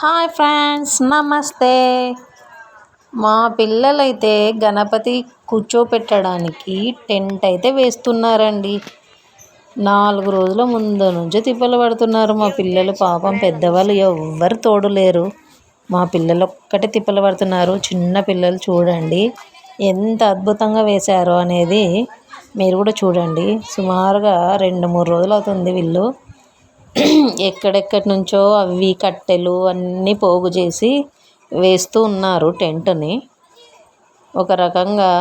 Hi friends, నమస్తే. మా పిల్లలైతే గణపతి కూర్చోపెట్టడానికి టెంట్ అయితే వేస్తున్నారండి. 4 రోజుల ముందు నుంచి తిప్పలు పడుతున్నారు మా పిల్లలు. పాపం పెద్దవాళ్ళు ఎవ్వరు తోడులేరు. మా పిల్లలు ఒక్కటే తిప్పలు పడుతున్నారు. చిన్న పిల్లలు చూడండి ఎంత అద్భుతంగా వేశారో అనేది మీరు కూడా చూడండి. సుమారుగా 2-3 రోజులు అవుతుంది వీళ్ళు ఎక్కడెక్కడి నుంచో అవి కట్టెలు అన్నీ పోగు చేసి వేస్తూ ఉన్నారు టెంట్ని. ఒక రకంగా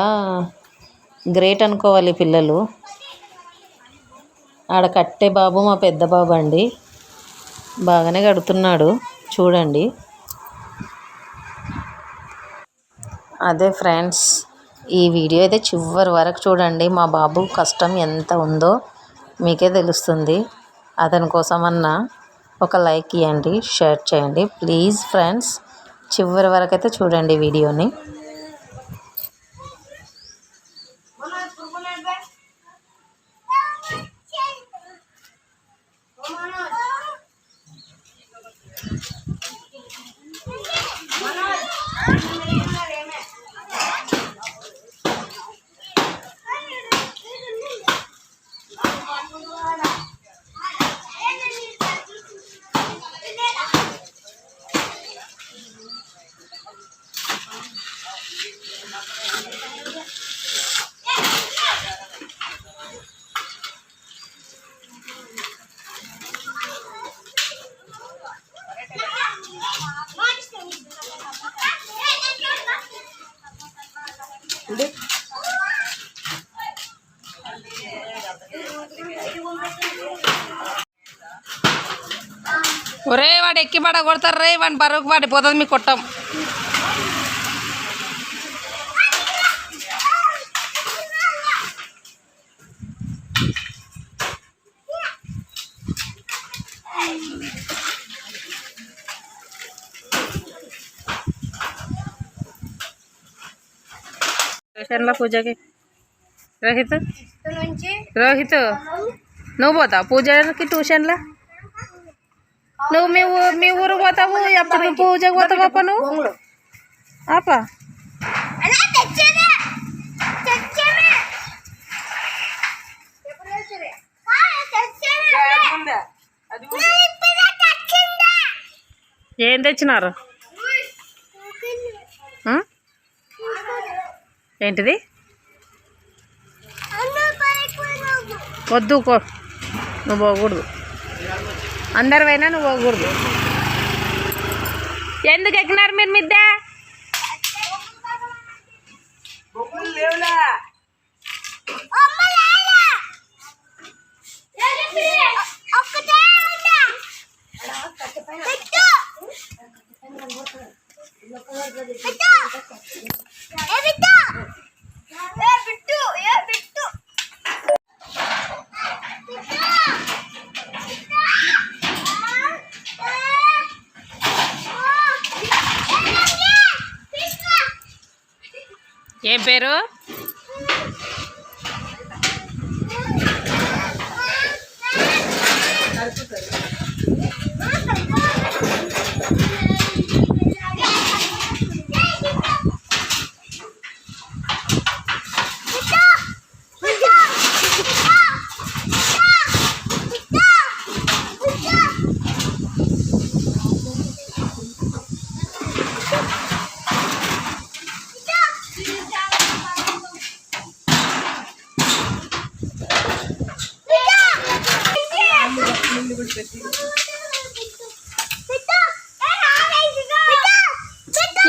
గ్రేట్ అనుకోవాలి పిల్లలు. ఆడ కట్టే బాబు మా పెద్ద బాబు అండి, బాగానే కడుతున్నాడు చూడండి. అదే ఫ్రెండ్స్, ఈ వీడియో అయితే చివరి వరకు చూడండి. మా బాబు కష్టం ఎంత ఉందో మీకే తెలుస్తుంది. అతని కోసమన్నా ఒక లైక్ ఇవ్వండి, షేర్ చేయండి ప్లీజ్ ఫ్రెండ్స్. చివరి వరకు అయితే చూడండి వీడియోని. ఒరే వాడు ఎక్కి పడ కొడతారు రే, వాడిని బరువుకు పడిపోతుంది మీ కొట్టం. ట్యూషన్లో పూజకి రోహిత్ నువ్వు పోతావు పూజకి ట్యూషన్లో? నువ్వు మీ ఊరు పోతావు, ఎప్పుడు పూజకి పోతావు అప్ప? నువ్వు అప్ప ఏం తెచ్చినారు? ఏంటిది? వద్దు, నువ్వు పోకూడదు. అందరు పోయినా నువ్వు పోకూడదు. ఎందుకు ఎక్కినారు మీరు మిద్ద? ఏం పేరు?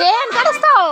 ఏం కడుస్తావు?